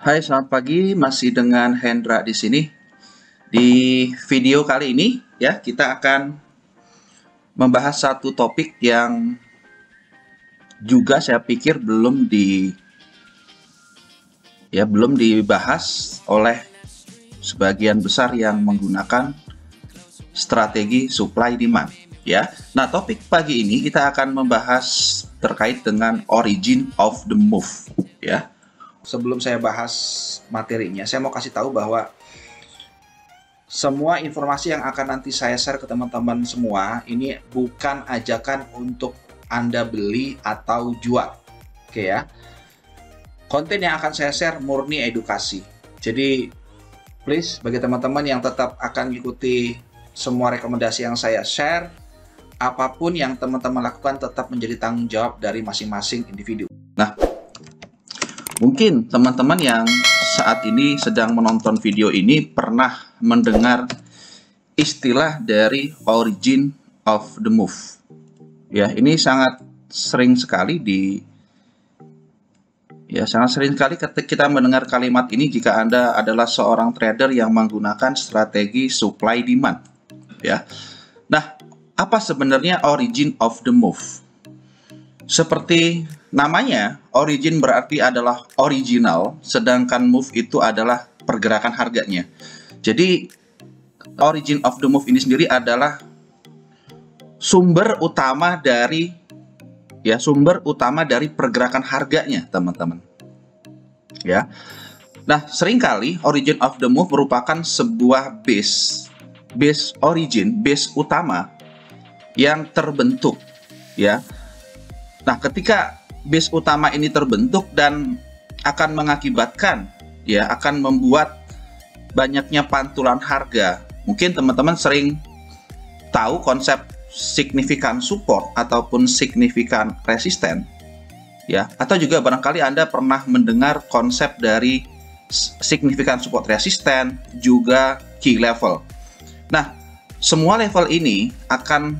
Hai, selamat pagi. Masih dengan Hendra di sini. Di video kali ini ya, kita akan membahas satu topik yang juga saya pikir belum dibahas oleh sebagian besar yang menggunakan strategi supply demand ya. Nah, topik pagi ini kita akan membahas terkait dengan origin of the move ya. Sebelum saya bahas materinya, saya mau kasih tahu bahwa semua informasi yang akan nanti saya share ke teman-teman semua ini bukan ajakan untuk Anda beli atau jual. Oke ya. Konten yang akan saya share murni edukasi. Jadi please bagi teman-teman yang tetap akan mengikuti semua rekomendasi yang saya share, apapun yang teman-teman lakukan tetap menjadi tanggung jawab dari masing-masing individu. Nah, mungkin teman-teman yang saat ini sedang menonton video ini pernah mendengar istilah dari origin of the move. Ya, ini sangat sering sekali ketika kita mendengar kalimat ini jika Anda adalah seorang trader yang menggunakan strategi supply demand. Ya. Nah, apa sebenarnya origin of the move? Seperti namanya, origin berarti adalah original, sedangkan move itu adalah pergerakan harganya. Jadi, origin of the move ini sendiri adalah sumber utama dari pergerakan harganya, teman-teman. Ya. Nah, seringkali origin of the move merupakan sebuah base utama yang terbentuk, ya. Nah, ketika base utama ini terbentuk dan akan mengakibatkan, akan membuat banyaknya pantulan harga. Mungkin teman-teman sering tahu konsep signifikan support ataupun signifikan resisten, ya. Atau juga barangkali Anda pernah mendengar konsep dari signifikan support resisten, juga key level. Nah, semua level ini akan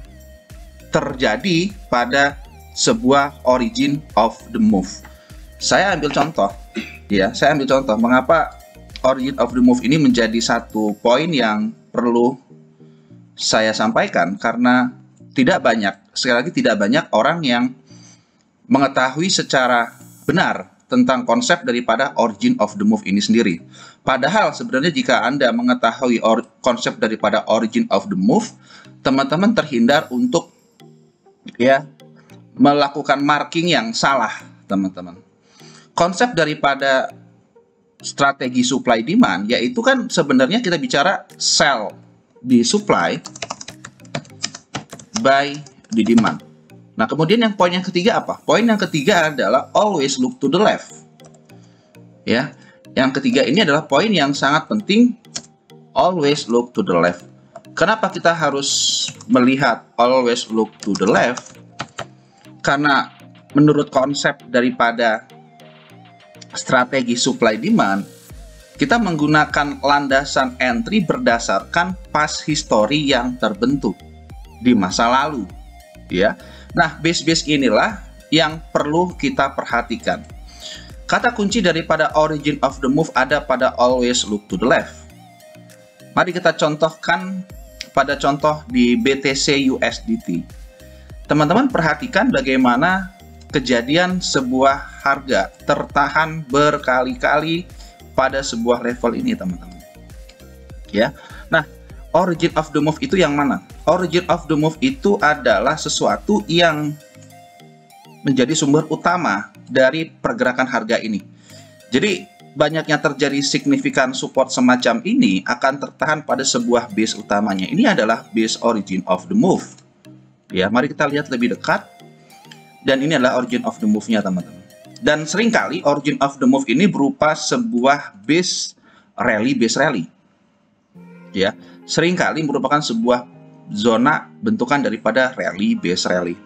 terjadi pada sebuah origin of the move. Saya ambil contoh mengapa origin of the move ini menjadi satu poin yang perlu saya sampaikan, karena tidak banyak orang yang mengetahui secara benar tentang konsep daripada origin of the move ini sendiri. Padahal sebenarnya jika Anda mengetahui konsep daripada origin of the move, teman-teman terhindar untuk melakukan marking yang salah, teman-teman. Konsep daripada strategi supply demand yaitu kan sebenarnya kita bicara sell di supply, buy di demand. Nah, kemudian poin yang ketiga apa? Poin yang ketiga adalah always look to the left. Ya. Yang ketiga ini adalah poin yang sangat penting, always look to the left. Kenapa kita harus melihat always look to the left? Karena menurut konsep daripada strategi supply demand, kita menggunakan landasan entry berdasarkan past history yang terbentuk di masa lalu, ya. Nah, base inilah yang perlu kita perhatikan. Kata kunci daripada origin of the move ada pada always look to the left. Mari kita contohkan pada contoh di BTC USDT. Teman-teman perhatikan bagaimana kejadian sebuah harga tertahan berkali-kali pada sebuah level ini, teman-teman. Ya. Nah, origin of the move itu yang mana? Origin of the move itu adalah sesuatu yang menjadi sumber utama dari pergerakan harga ini. Jadi, banyaknya terjadi signifikan support semacam ini akan tertahan pada sebuah base utamanya. Ini adalah base origin of the move. Ya, mari kita lihat lebih dekat. Dan ini adalah origin of the move-nya, teman-teman. Dan seringkali origin of the move ini berupa sebuah base rally. Ya, seringkali merupakan sebuah zona bentukan daripada base rally.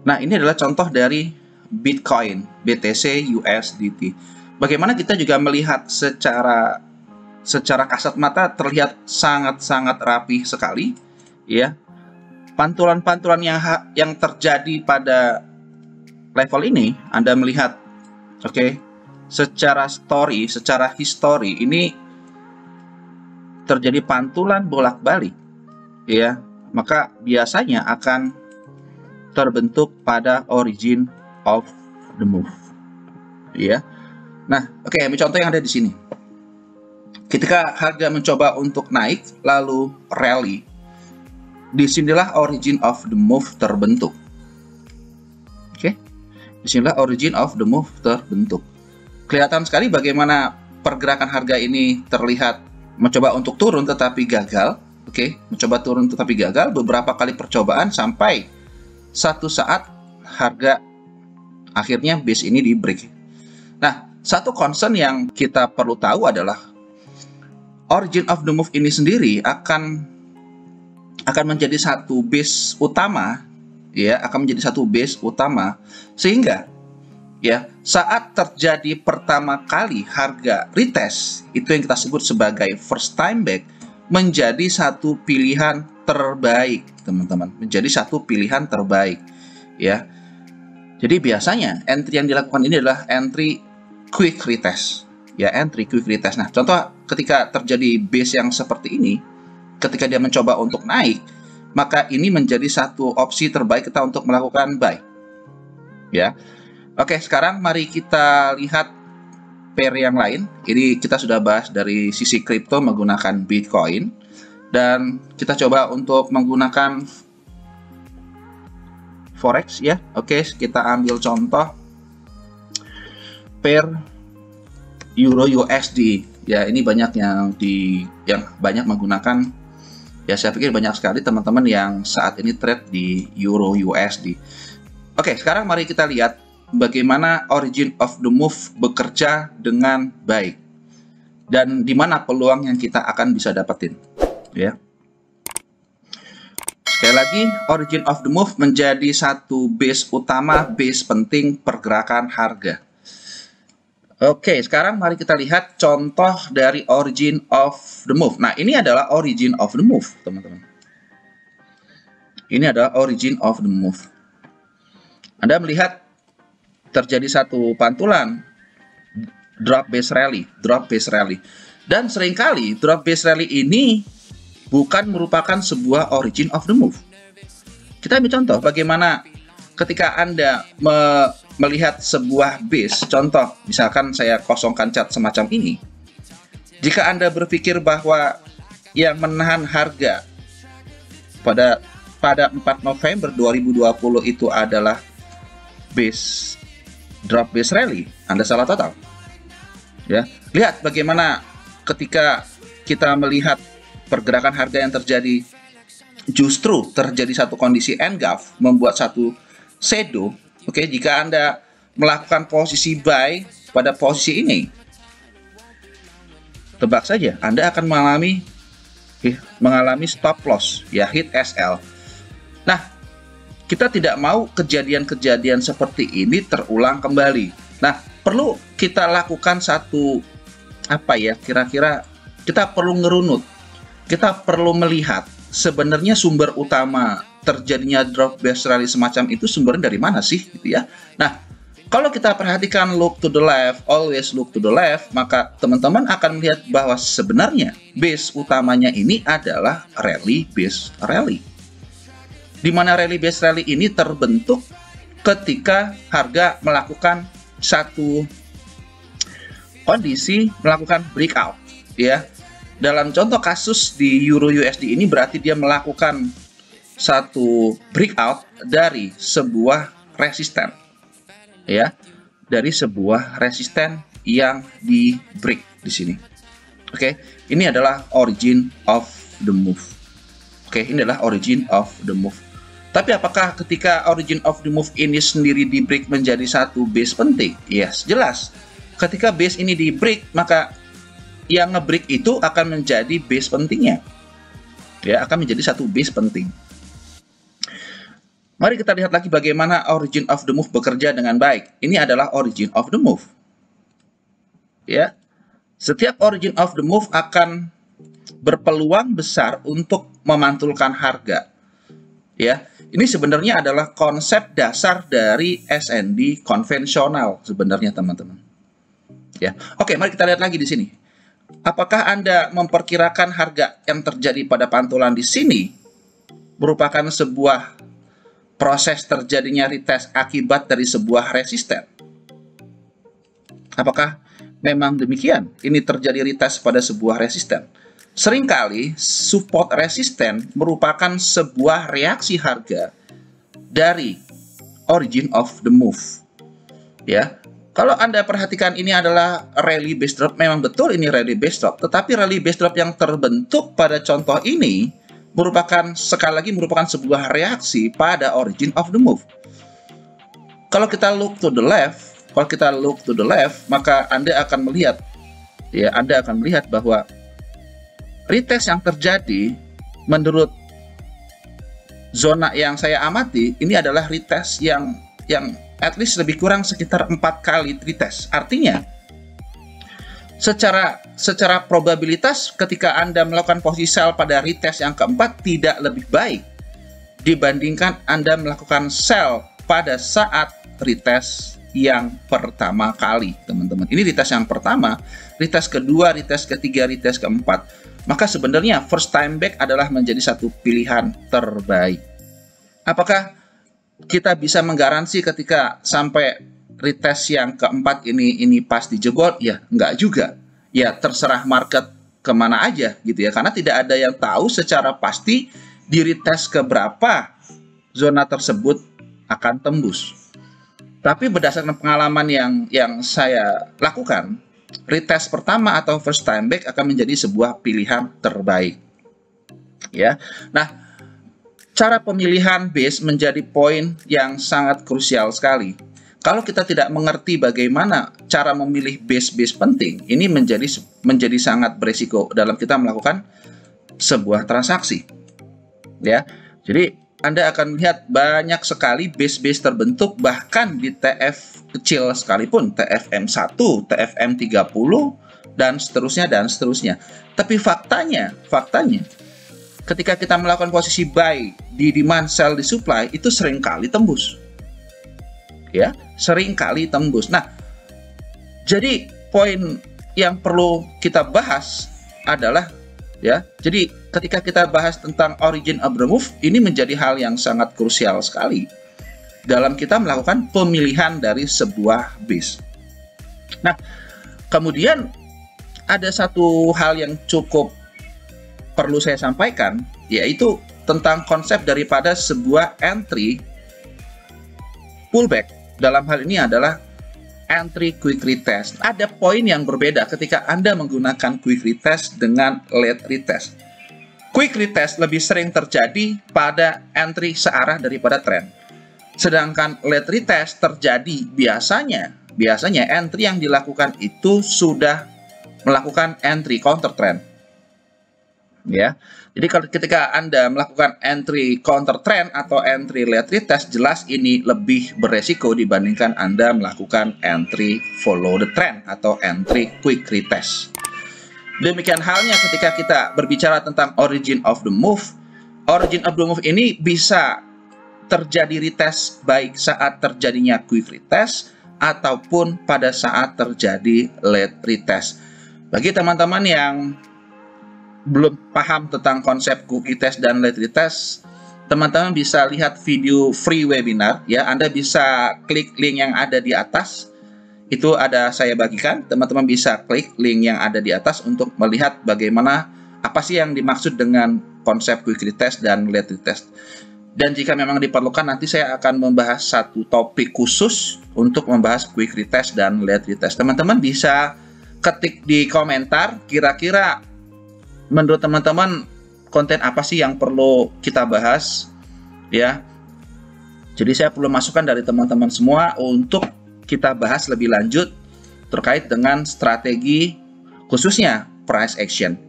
Nah, ini adalah contoh dari Bitcoin, BTC USDT. Bagaimana kita juga melihat secara kasat mata terlihat sangat-sangat rapi sekali, ya. Pantulan-pantulan yang terjadi pada level ini, Anda melihat, oke, secara history ini terjadi pantulan bolak-balik, ya, maka biasanya akan terbentuk pada origin of the move, ya. Nah, oke, ambil contoh yang ada di sini. Ketika harga mencoba untuk naik lalu rally, disinilah origin of the move terbentuk. Oke, disinilah origin of the move terbentuk. Kelihatan sekali bagaimana pergerakan harga ini terlihat mencoba untuk turun tetapi gagal. Oke, mencoba turun tetapi gagal beberapa kali percobaan sampai satu saat harga akhirnya base ini di break. Nah, satu concern yang kita perlu tahu adalah origin of the move ini sendiri akan menjadi satu base utama, ya, akan menjadi satu base utama sehingga, ya, saat terjadi pertama kali harga retest, itu yang kita sebut sebagai first time back, menjadi satu pilihan terbaik, teman-teman, menjadi satu pilihan terbaik, ya. Jadi biasanya entry yang dilakukan ini adalah entry quick retest, ya, entry quick retest. Nah, contoh ketika terjadi base yang seperti ini, ketika dia mencoba untuk naik, maka ini menjadi satu opsi terbaik kita untuk melakukan buy, ya. Oke, sekarang mari kita lihat pair yang lain. Ini kita sudah bahas dari sisi kripto menggunakan Bitcoin, dan kita coba untuk menggunakan Forex, ya. Oke, kita ambil contoh pair Euro USD. Ya, ini banyak yang banyak menggunakan, ya, saya pikir banyak sekali teman-teman yang saat ini trade di Euro USD. Oke, sekarang mari kita lihat bagaimana origin of the move bekerja dengan baik dan di mana peluang yang kita akan bisa dapetin, ya. Sekali lagi, origin of the move menjadi satu base utama, base penting pergerakan harga. Oke, sekarang mari kita lihat contoh dari origin of the move. Nah, ini adalah origin of the move, teman-teman. Ini adalah origin of the move. Anda melihat terjadi satu pantulan drop base rally, dan seringkali drop base rally ini bukan merupakan sebuah origin of the move. Kita ambil contoh bagaimana ketika Anda melihat sebuah base, contoh misalkan saya kosongkan chart semacam ini. Jika Anda berpikir bahwa yang menahan harga pada 4 November 2020 itu adalah drop base rally, Anda salah total. Ya, lihat bagaimana ketika kita melihat pergerakan harga yang terjadi, justru terjadi satu kondisi engulf, membuat satu shadow. Oke, jika Anda melakukan posisi buy pada posisi ini, tebak saja Anda akan mengalami stop loss, ya, hit SL. Nah, kita tidak mau kejadian-kejadian seperti ini terulang kembali. Nah, perlu kita lakukan satu, kira-kira kita perlu ngerunut. Kita perlu melihat sebenarnya sumber utama terjadinya drop base rally semacam itu sumbernya dari mana sih, gitu ya. Nah, kalau kita perhatikan look to the left, always look to the left, maka teman-teman akan melihat bahwa sebenarnya base utamanya ini adalah rally base rally. Di mana rally base rally ini terbentuk ketika harga melakukan satu kondisi melakukan breakout, ya. Dalam contoh kasus di Euro USD ini berarti dia melakukan satu breakout dari sebuah resisten, ya, dari sebuah resisten yang di break di sini. Oke, ini adalah origin of the move. Oke, ini adalah origin of the move. Tapi apakah ketika origin of the move ini sendiri di break menjadi satu base penting? Yes, jelas. Ketika base ini di break, maka yang nge-break itu akan menjadi base pentingnya, ya, akan menjadi satu base penting. Mari kita lihat lagi bagaimana origin of the move bekerja dengan baik. Ini adalah origin of the move, ya. Setiap origin of the move akan berpeluang besar untuk memantulkan harga, ya. Ini sebenarnya adalah konsep dasar dari S&D konvensional sebenarnya, teman-teman. Ya. Oke, mari kita lihat lagi di sini. Apakah Anda memperkirakan harga yang terjadi pada pantulan di sini merupakan sebuah proses terjadinya retest akibat dari sebuah resisten? Apakah memang demikian? Ini terjadi retest pada sebuah resisten. Seringkali support resisten merupakan sebuah reaksi harga dari origin of the move. Ya. Kalau Anda perhatikan ini adalah rally base drop, memang betul ini rally base drop, tetapi rally base drop yang terbentuk pada contoh ini merupakan, sekali lagi, merupakan sebuah reaksi pada origin of the move. Kalau kita look to the left, maka Anda akan melihat, ya, Anda akan melihat bahwa retest yang terjadi menurut zona yang saya amati ini adalah retest yang at least lebih kurang sekitar 4 kali retest. Artinya secara probabilitas ketika Anda melakukan posisi sell pada retest yang keempat tidak lebih baik dibandingkan Anda melakukan sell pada saat retest yang pertama kali, teman-teman. Ini retest yang pertama, retest kedua, retest ketiga, retest keempat. Maka sebenarnya first time back adalah menjadi satu pilihan terbaik. Apakah kita bisa menggaransi ketika sampai retest yang keempat ini pasti jebol? Ya, enggak juga. Ya, terserah market kemana aja gitu ya. Karena tidak ada yang tahu secara pasti di retest keberapa zona tersebut akan tembus. Tapi berdasarkan pengalaman yang saya lakukan, retest pertama atau first time back akan menjadi sebuah pilihan terbaik. Ya. Nah, cara pemilihan base menjadi poin yang sangat krusial sekali. Kalau kita tidak mengerti bagaimana cara memilih base-base penting, ini menjadi sangat berisiko dalam kita melakukan sebuah transaksi. Ya, jadi Anda akan melihat banyak sekali base-base terbentuk bahkan di TF kecil sekalipun, TFM1, TFM30 dan seterusnya. Tapi faktanya ketika kita melakukan posisi buy di demand, sell di supply, itu seringkali tembus. Ya, seringkali tembus. Nah, jadi poin yang perlu kita bahas adalah, ya, jadi ketika kita bahas tentang origin of the move, ini menjadi hal yang sangat krusial sekali dalam kita melakukan pemilihan dari sebuah base. Nah, kemudian ada satu hal yang cukup perlu saya sampaikan, yaitu tentang konsep daripada sebuah entry pullback. Dalam hal ini adalah entry quick retest. Ada poin yang berbeda ketika Anda menggunakan quick retest dengan late retest. Quick retest lebih sering terjadi pada entry searah daripada trend. Sedangkan late retest terjadi biasanya entry yang dilakukan itu sudah melakukan entry counter trend. Ya, jadi ketika Anda melakukan entry counter trend atau entry late retest, jelas ini lebih beresiko dibandingkan Anda melakukan entry follow the trend atau entry quick retest. Demikian halnya ketika kita berbicara tentang origin of the move. Origin of the move ini bisa terjadi retest baik saat terjadinya quick retest ataupun pada saat terjadi late retest. Bagi teman-teman yang belum paham tentang konsep quick retest dan late retest, teman-teman bisa lihat video free webinar, ya. Anda bisa klik link yang ada di atas. Itu ada saya bagikan. Teman-teman bisa klik link yang ada di atas untuk melihat bagaimana apa sih yang dimaksud dengan konsep quick retest dan late retest. Dan jika memang diperlukan, nanti saya akan membahas satu topik khusus untuk membahas quick retest dan late retest. Teman-teman bisa ketik di komentar kira-kira menurut teman-teman konten apa sih yang perlu kita bahas, ya. Jadi saya perlu masukan dari teman-teman semua untuk kita bahas lebih lanjut terkait dengan strategi khususnya price action,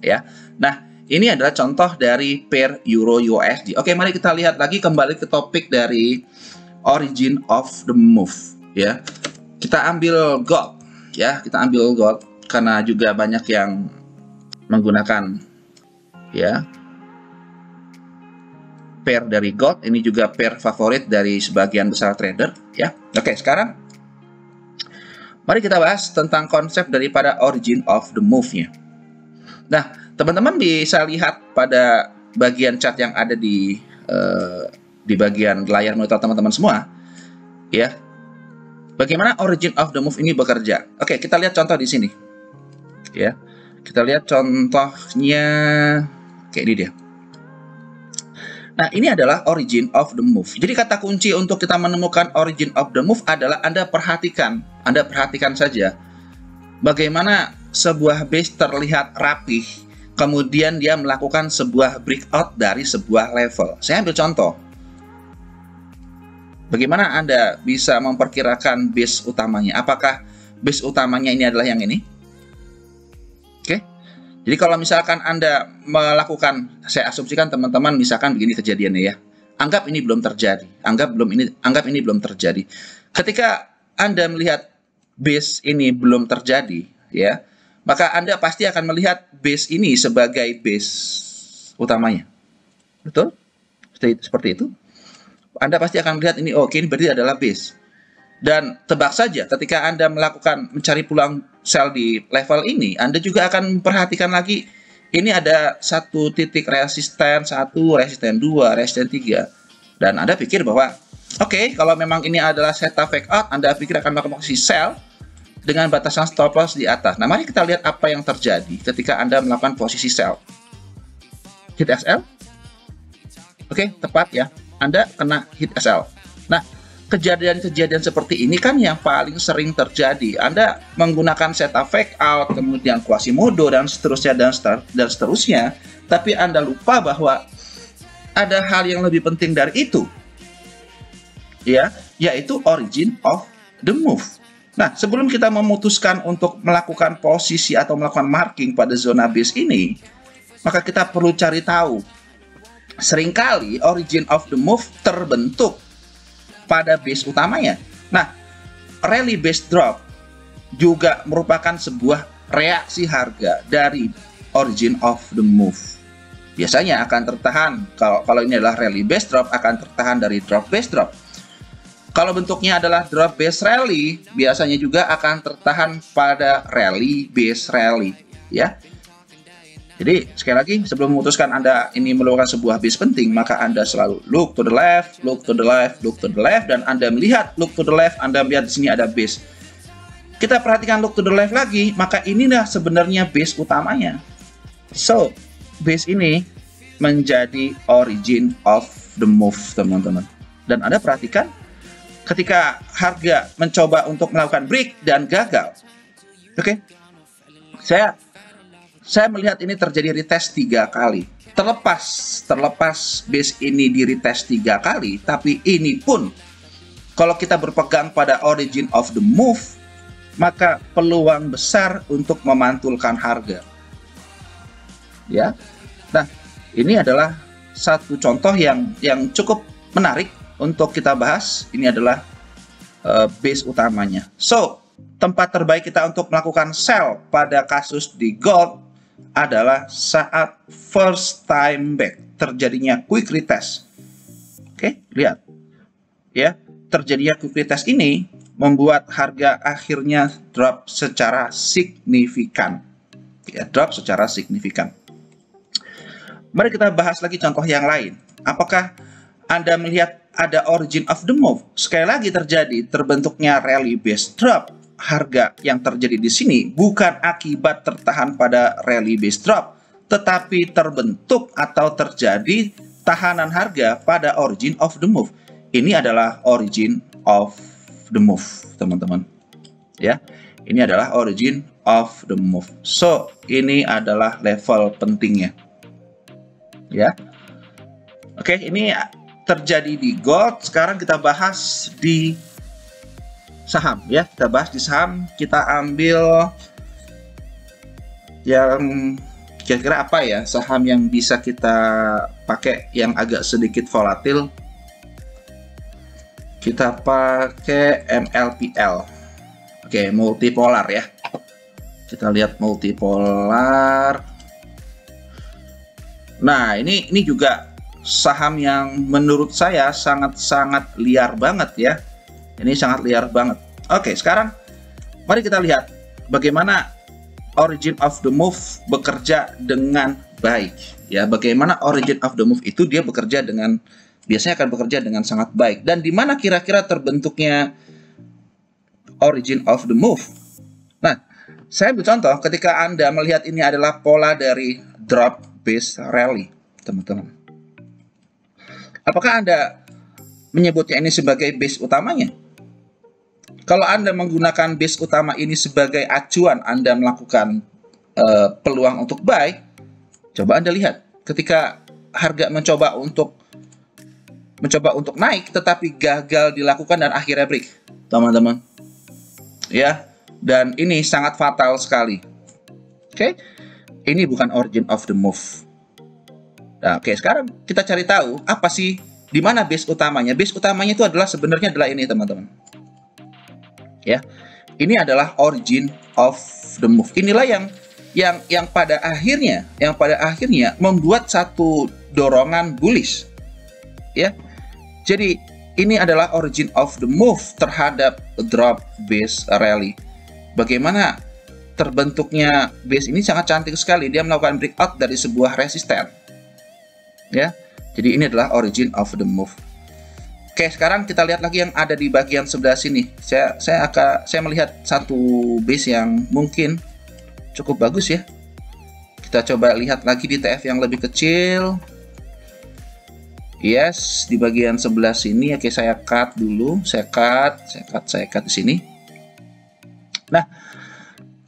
ya. Nah, ini adalah contoh dari pair Euro USD. Oke, mari kita lihat lagi kembali ke topik dari origin of the move, ya. Kita ambil gold, ya. Kita ambil gold karena juga banyak yang menggunakan, ya, pair dari gold. Ini juga pair favorit dari sebagian besar trader, ya. Oke, sekarang Mari kita bahas tentang konsep daripada origin of the move-nya. Nah, teman-teman bisa lihat pada bagian chart yang ada di bagian layar monitor teman-teman semua, ya. Bagaimana origin of the move ini bekerja? Oke, kita lihat contoh di sini, ya. Kita lihat contohnya kayak ini dia. Nah, ini adalah origin of the move. Jadi kata kunci untuk kita menemukan origin of the move adalah Anda perhatikan saja bagaimana sebuah base terlihat rapih, kemudian dia melakukan sebuah breakout dari sebuah level. Saya ambil contoh. Bagaimana Anda bisa memperkirakan base utamanya? Apakah base utamanya ini adalah yang ini? Oke. Jadi kalau misalkan Anda melakukan, saya asumsikan teman-teman misalkan begini kejadiannya ya. Anggap ini belum terjadi. Anggap ini belum terjadi. Ketika Anda melihat base ini belum terjadi, ya, maka Anda pasti akan melihat base ini sebagai base utamanya. Betul? Seperti itu. Anda pasti akan melihat ini, oke, ini berarti adalah base. Dan tebak saja, ketika Anda melakukan mencari peluang sell di level ini, Anda juga akan memperhatikan lagi, ini ada satu titik resisten 1, resisten 2, resisten 3. Dan Anda pikir bahwa, oke, kalau memang ini adalah setup fake out, Anda pikir akan melakukan posisi sell dengan batasan stop loss di atas. Nah, mari kita lihat apa yang terjadi ketika Anda melakukan posisi sell. Hit SL. Oke, tepat ya. Anda kena hit SL. Nah, kejadian-kejadian seperti ini kan yang paling sering terjadi. Anda menggunakan setup fake out, kemudian Quasimodo, dan seterusnya, dan seterusnya. Tapi Anda lupa bahwa ada hal yang lebih penting dari itu, ya, yaitu origin of the move. Nah, sebelum kita memutuskan untuk melakukan posisi atau melakukan marking pada zona base ini, maka kita perlu cari tahu. Seringkali origin of the move terbentuk pada base utamanya. Nah, rally base drop juga merupakan sebuah reaksi harga dari origin of the move. Biasanya akan tertahan, kalau ini adalah rally base drop, akan tertahan dari drop base drop. Kalau bentuknya adalah drop base rally, biasanya juga akan tertahan pada rally base rally, ya. Jadi, sekali lagi, sebelum memutuskan Anda ini merupakan sebuah base penting, maka Anda selalu look to the left, look to the left, look to the left, dan Anda melihat look to the left, Anda melihat di sini ada base. Kita perhatikan look to the left lagi, maka inilah sebenarnya base utamanya. So, base ini menjadi origin of the move, teman-teman. Dan Anda perhatikan, ketika harga mencoba untuk melakukan break dan gagal. Oke? Saya melihat ini terjadi retest 3 kali. Terlepas base ini di retest 3 kali, tapi ini pun kalau kita berpegang pada origin of the move, maka peluang besar untuk memantulkan harga. Ya. Nah, ini adalah satu contoh yang cukup menarik untuk kita bahas. Ini adalah base utamanya. So, tempat terbaik kita untuk melakukan sell pada kasus di gold adalah saat first time back, terjadinya quick retest. Oke, lihat. Ya, terjadinya quick retest ini membuat harga akhirnya drop secara signifikan. Ya, drop secara signifikan. Mari kita bahas lagi contoh yang lain. Apakah Anda melihat ada origin of the move? Sekali lagi terbentuknya rally base drop. Harga yang terjadi di sini bukan akibat tertahan pada rally base drop, tetapi terbentuk atau terjadi tahanan harga pada origin of the move. Ini adalah origin of the move, teman-teman. Ya, ini adalah origin of the move. So, ini adalah level pentingnya. Ya, oke, ini terjadi di gold. Sekarang kita bahas di saham, ya. Kita bahas di saham. Kita ambil yang kira-kira apa ya saham yang bisa kita pakai yang agak sedikit volatil. Kita pakai MLPL. Oke, multipolar ya. Kita lihat multipolar. Nah, ini juga saham yang menurut saya sangat-sangat liar banget ya. Ini sangat liar banget. Oke, sekarang Mari kita lihat bagaimana origin of the move bekerja dengan baik. Ya, bagaimana origin of the move itu dia bekerja dengan, biasanya akan bekerja dengan sangat baik. Dan di mana kira-kira terbentuknya origin of the move? Nah, saya ambil contoh ketika Anda melihat ini adalah pola dari drop base rally, teman-teman. Apakah Anda menyebutnya ini sebagai base utamanya? Kalau Anda menggunakan base utama ini sebagai acuan Anda melakukan peluang untuk buy, coba Anda lihat ketika harga mencoba untuk naik tetapi gagal dilakukan dan akhirnya break, teman-teman. Ya, dan ini sangat fatal sekali. Oke. Ini bukan origin of the move. Nah, oke, sekarang kita cari tahu apa sih di mana base utamanya. Base utamanya itu sebenarnya adalah ini, teman-teman. Ya. Ini adalah origin of the move. Inilah yang pada akhirnya membuat satu dorongan bullish. Ya. Jadi ini adalah origin of the move terhadap drop base rally. Bagaimana terbentuknya base ini sangat cantik sekali. Dia melakukan breakout dari sebuah resisten. Ya. Jadi ini adalah origin of the move. Oke, sekarang kita lihat lagi yang ada di bagian sebelah sini. Saya melihat satu base yang mungkin cukup bagus ya. Kita coba lihat lagi di TF yang lebih kecil. Yes, di bagian sebelah sini. Oke, saya cut dulu. Saya cut di sini. Nah,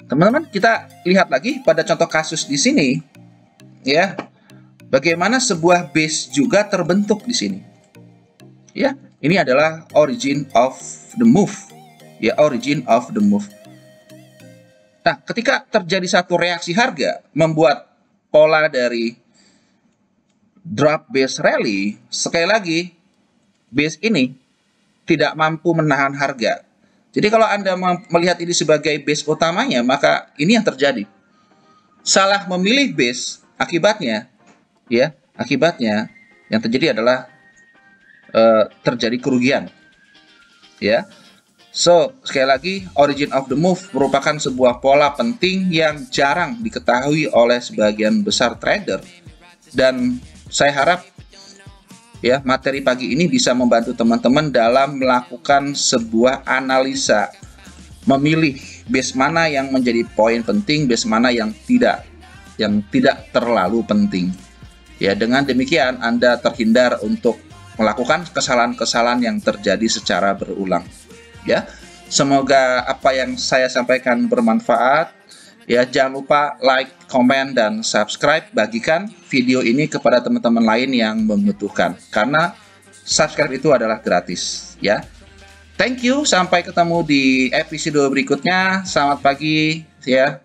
teman-teman, kita lihat lagi pada contoh kasus di sini, ya, bagaimana sebuah base juga terbentuk di sini. Ya, ini adalah origin of the move. Ya, origin of the move. Nah, ketika terjadi satu reaksi harga membuat pola dari drop base rally, sekali lagi base ini tidak mampu menahan harga. Jadi kalau Anda melihat ini sebagai base utamanya, maka ini yang terjadi. Salah memilih base, akibatnya yang terjadi adalah terjadi kerugian. Ya. So, sekali lagi, origin of the move merupakan sebuah pola penting yang jarang diketahui oleh sebagian besar trader. Dan saya harap ya, materi pagi ini bisa membantu teman-teman dalam melakukan sebuah analisa, memilih base mana yang menjadi poin penting, base mana yang tidak terlalu penting. Ya, dengan demikian Anda terhindar untuk melakukan kesalahan-kesalahan yang terjadi secara berulang. Ya, semoga apa yang saya sampaikan bermanfaat. Ya, jangan lupa like, komen, dan subscribe. Bagikan video ini kepada teman-teman lain yang membutuhkan. Karena subscribe itu adalah gratis. Ya, thank you. Sampai ketemu di episode berikutnya. Selamat pagi. Ya.